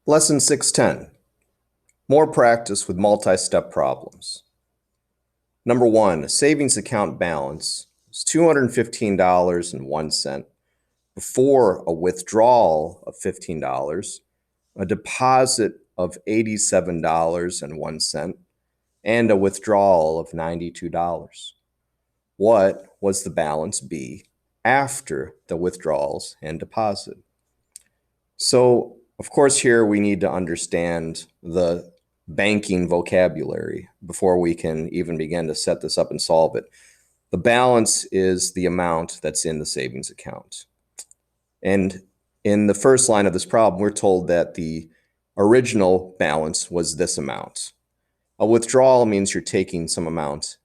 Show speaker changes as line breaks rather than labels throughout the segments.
Lesson 610, more practice with multi-step problems. Number one, a savings account balance is $215.01 before a withdrawal of $15, a deposit of $87.01, and a withdrawal of $92. What was the balance be after the withdrawals and deposit? So, of course, here we need to understand the banking vocabulary before we can even begin to set this up and solve it. The balance is the amount that's in the savings account. And in the first line of this problem, we're told that the original balance was this amount. A withdrawal means you're taking some amount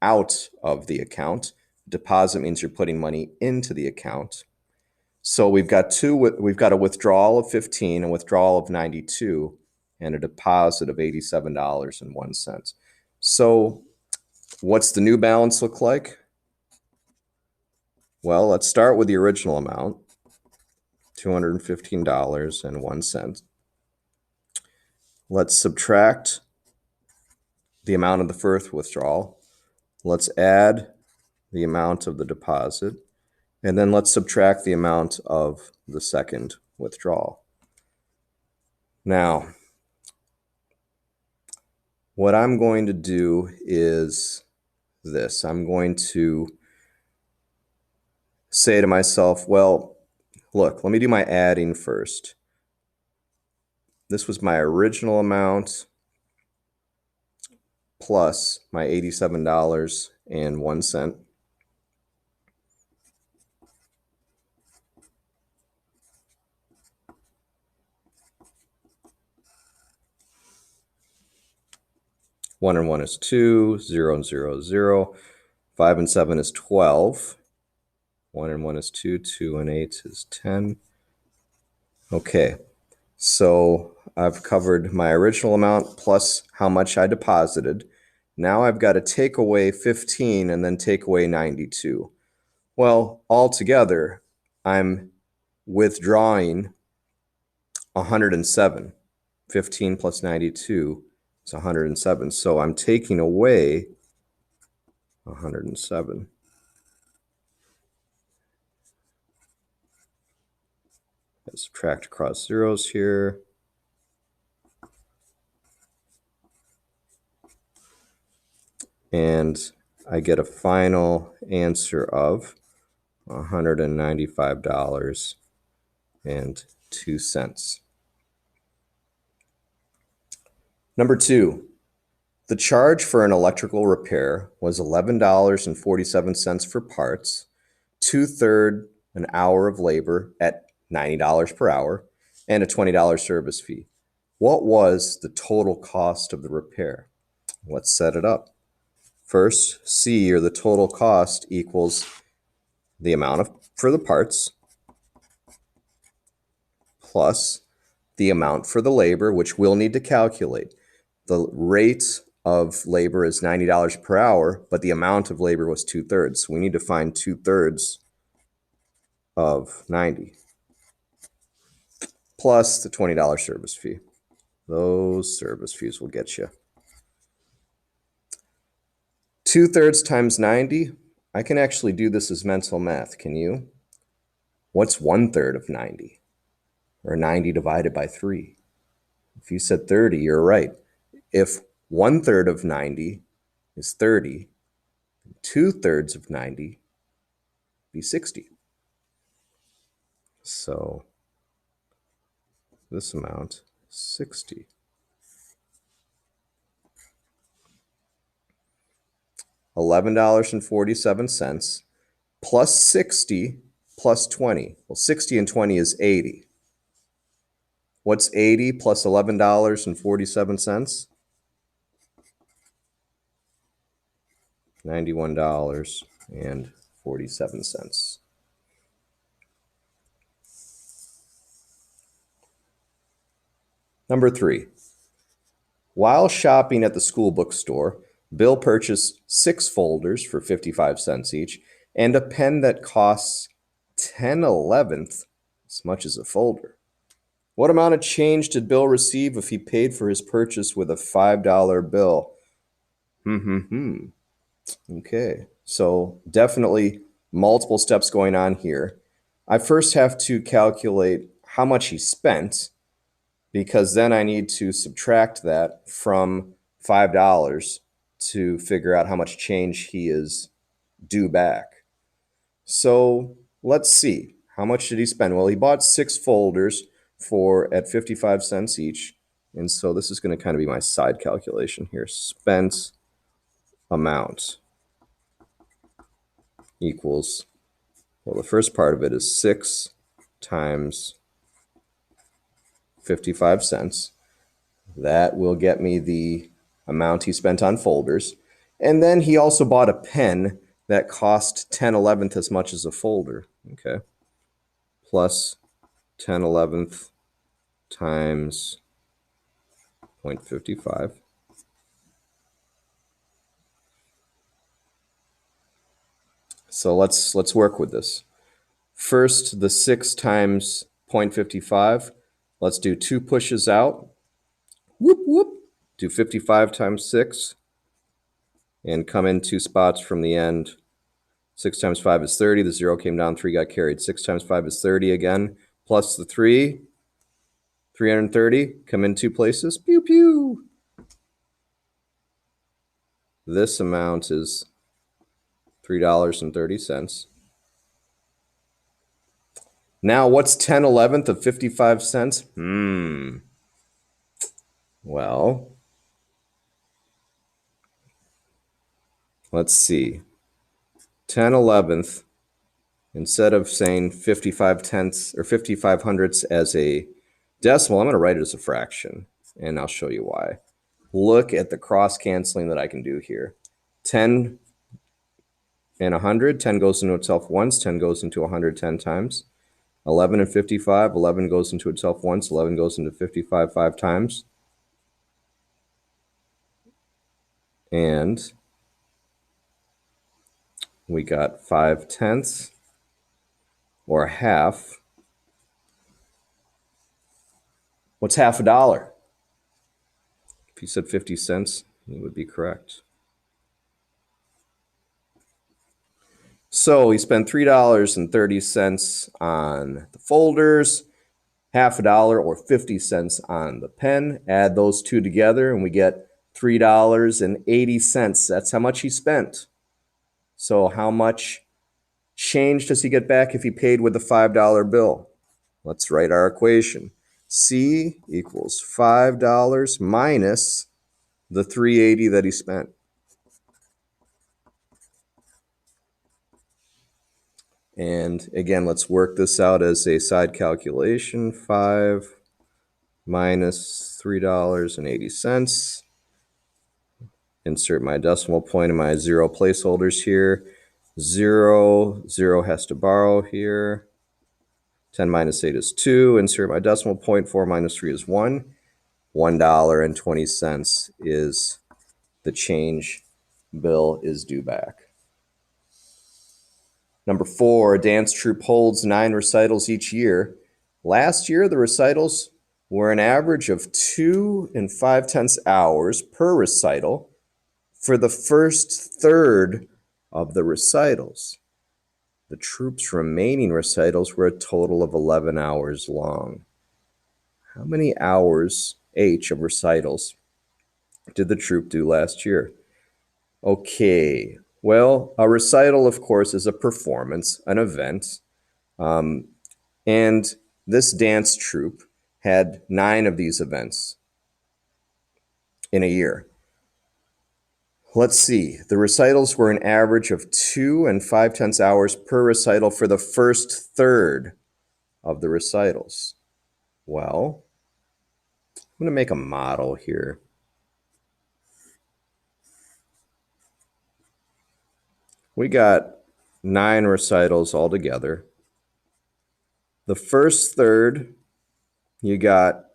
out of the account. Deposit means you're putting money into the account. So we've got a withdrawal of 15, a withdrawal of 92, and a deposit of $87.01. So what's the new balance look like? Well, let's start with the original amount, $215.01. Let's subtract the amount of the first withdrawal. Let's add the amount of the deposit. And then let's subtract the amount of the second withdrawal. Now, what I'm going to do is this. I'm going to say to myself, well, look, let me do my adding first. This was my original amount plus my $87.01. One and one is 2, 0 and 0 is 0. 5 and 7 is 12. 1 and 1 is 2, 2 and 8 is 10. Okay, so I've covered my original amount plus how much I deposited. Now I've got to take away 15 and then take away 92. Well, altogether, I'm withdrawing 107. 15 plus 92 is 107. So I'm taking away 107. Let's subtract across zeros here. And I get a final answer of $195.02. Number two, the charge for an electrical repair was $11.47 for parts, 2/3 an hour of labor at $90 per hour, and a $20 service fee. What was the total cost of the repair? Let's set it up. First, C, or the total cost, equals the amount for the parts plus the amount for the labor, which we'll need to calculate. The rate of labor is $90 per hour, but the amount of labor was 2/3. So we need to find 2/3 of 90 plus the $20 service fee. Those service fees will get you. 2/3 times 90, I can actually do this as mental math, can you? What's 1/3 of 90? Or 90 divided by 3? If you said 30, you're right. If 1/3 of 90 is 30, 2/3 of 90 be 60. So this amount, 60. $11.47 plus 60 plus 20. Well, 60 and 20 is 80. What's 80 plus $11.47? $91.47. Number three, while shopping at the school bookstore, Bill purchased 6 folders for 55 cents each and a pen that costs 10/11 as much as a folder. What amount of change did Bill receive if he paid for his purchase with a $5 bill? Okay, so definitely multiple steps going on here. I first have to calculate how much he spent, because then I need to subtract that from $5 to figure out how much change he is due back. So let's see. How much did he spend? Well, he bought 6 folders at 55 cents each. And so this is going to kind of be my side calculation here. Spent amount equals, well, the first part of it is 6 times 55 cents. That will get me the amount he spent on folders. And then he also bought a pen that cost 10/11 as much as a folder. Okay. Plus 10/11 times 0.55. So let's work with this. First, the 6 times 0.55. Let's do 2 pushes out. Whoop, whoop. Do 55 times 6. And come in 2 spots from the end. 6 times 5 is 30. The 0 came down, 3 got carried. 6 times 5 is 30 again. Plus the 3, 330. Come in 2 places. Pew, pew. This amount is $3.30. Now, what's 10/11 of 55 cents? Well, let's see. 10/11, instead of saying 55 tenths or 55 hundredths as a decimal, I'm going to write it as a fraction, and I'll show you why. Look at the cross-canceling that I can do here. 10 and 100, 10 goes into itself once, 10 goes into 100 10 times. 11 and 55, 11 goes into itself once, 11 goes into 55 5 times. And we got 5 tenths, or half. What's half a dollar? If you said 50 cents, you would be correct. So he spent $3.30 on the folders, half a dollar or 50 cents on the pen. Add those two together and we get $3.80. That's how much he spent. So how much change does he get back if he paid with a $5 bill? Let's write our equation. C equals $5 minus the $3.80 that he spent. And again, let's work this out as a side calculation. 5 minus $3.80. Insert my decimal point in my 0 placeholders here. 0, 0 has to borrow here. 10 minus 8 is 2. Insert my decimal point. 4 minus 3 is 1. $1.20 is the change Bill is due back. Number 4, a dance troupe holds 9 recitals each year. Last year, the recitals were an average of 2 5/10 hours per recital for the first third of the recitals. The troupe's remaining recitals were a total of 11 hours long. How many hours each of recitals did the troupe do last year? Okay, well, a recital, of course, is a performance, an event. And this dance troupe had 9 of these events in a year. Let's see. The recitals were an average of 2 5/10 hours per recital for the first third of the recitals. Well, I'm going to make a model here. We got 9 recitals altogether. The first third, you got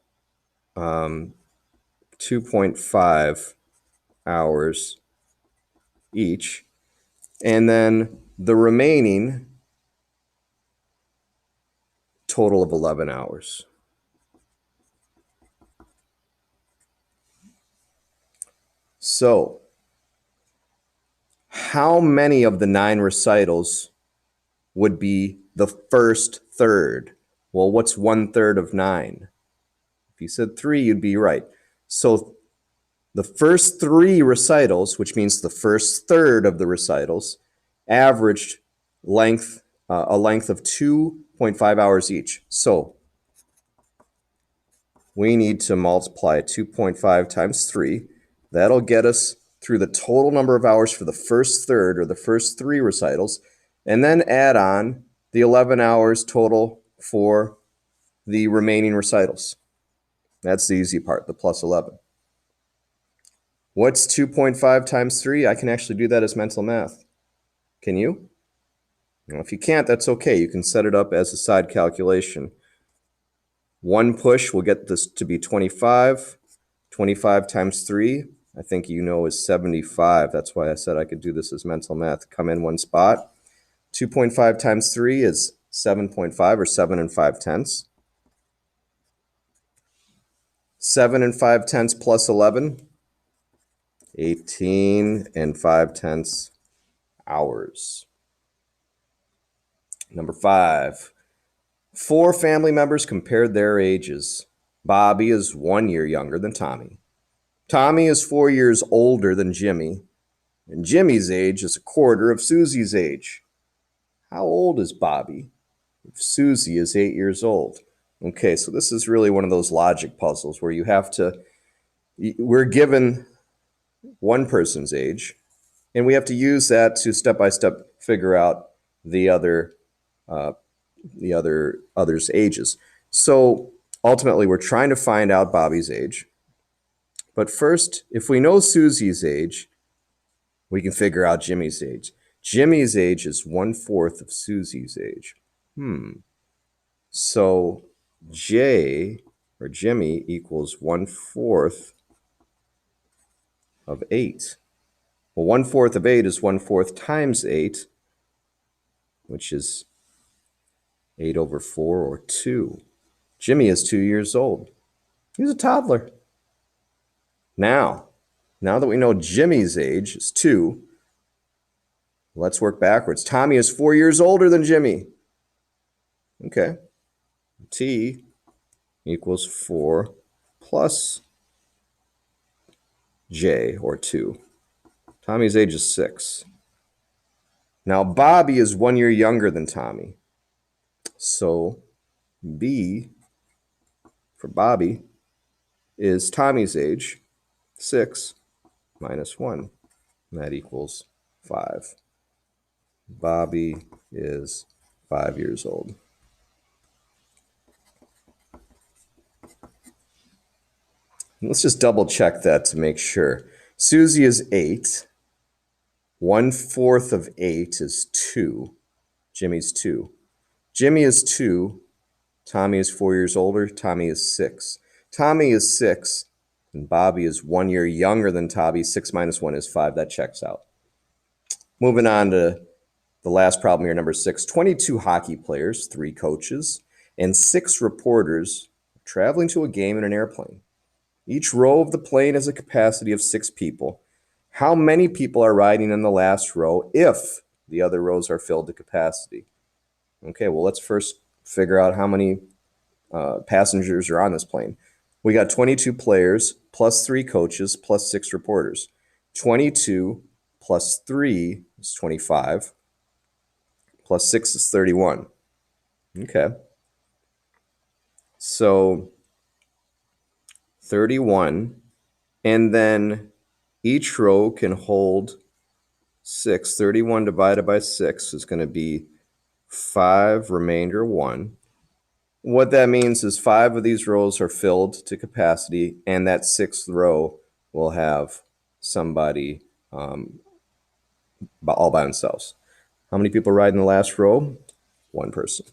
2.5 hours each. And then the remaining total of 11 hours. So, how many of the 9 recitals would be the first third? Well, what's 1/3 of 9? If you said 3, you'd be right. So the first 3 recitals, which means the first third of the recitals, averaged a length of 2.5 hours each. So we need to multiply 2.5 times 3. That'll get us through the total number of hours for the first third or the first 3 recitals, and then add on the 11 hours total for the remaining recitals. That's the easy part, the plus 11. What's 2.5 times 3? I can actually do that as mental math. Can you? Well, if you can't, that's okay. You can set it up as a side calculation. One push will get this to be 25. 25 times 3, I think you know, is 75. That's why I said I could do this as mental math. Come in one spot. 2.5 times 3 is 7.5, or 7 and 5/10. 7 and 5/10 plus 11, 18 and 5/10 hours. Number 5. 4 family members compared their ages. Bobby is 1 year younger than Tommy. Tommy is 4 years older than Jimmy. And Jimmy's age is a quarter of Susie's age. How old is Bobby if Susie is 8 years old? Okay, so this is really one of those logic puzzles where we're given one person's age, and we have to use that to step-by-step figure out the other's ages. So ultimately, we're trying to find out Bobby's age. But first, if we know Susie's age, we can figure out Jimmy's age. Jimmy's age is 1/4 of Susie's age. So Jimmy equals 1/4 of 8. Well, 1/4 of 8 is 1/4 times 8, which is 8 over 4, or 2. Jimmy is 2 years old. He's a toddler. Now that we know Jimmy's age is 2, let's work backwards. Tommy is 4 years older than Jimmy. Okay. T equals 4 plus J, or 2. Tommy's age is 6. Now Bobby is 1 year younger than Tommy. So B for Bobby is Tommy's age, 6 minus 1. And that equals 5. Bobby is 5 years old. Let's just double check that to make sure. Susie is 8. 1/4 of 8 is 2. Jimmy's 2. Jimmy is 2. Tommy is 4 years older. Tommy is 6. Tommy is 6, and Bobby is 1 year younger than Tommy. 6 minus 1 is 5. That checks out. Moving on to the last problem here, number 6. 22 hockey players, 3 coaches, and 6 reporters traveling to a game in an airplane. Each row of the plane has a capacity of 6 people. How many people are riding in the last row if the other rows are filled to capacity? Okay, well, let's first figure out how many passengers are on this plane. We got 22 players plus 3 coaches plus 6 reporters. 22 plus 3 is 25. Plus 6 is 31. Okay. So 31, and then each row can hold 6. 31 divided by 6 is going to be 5, remainder 1. What that means is 5 of these rows are filled to capacity, and that 6th row will have somebody all by themselves. How many people ride in the last row? 1 person.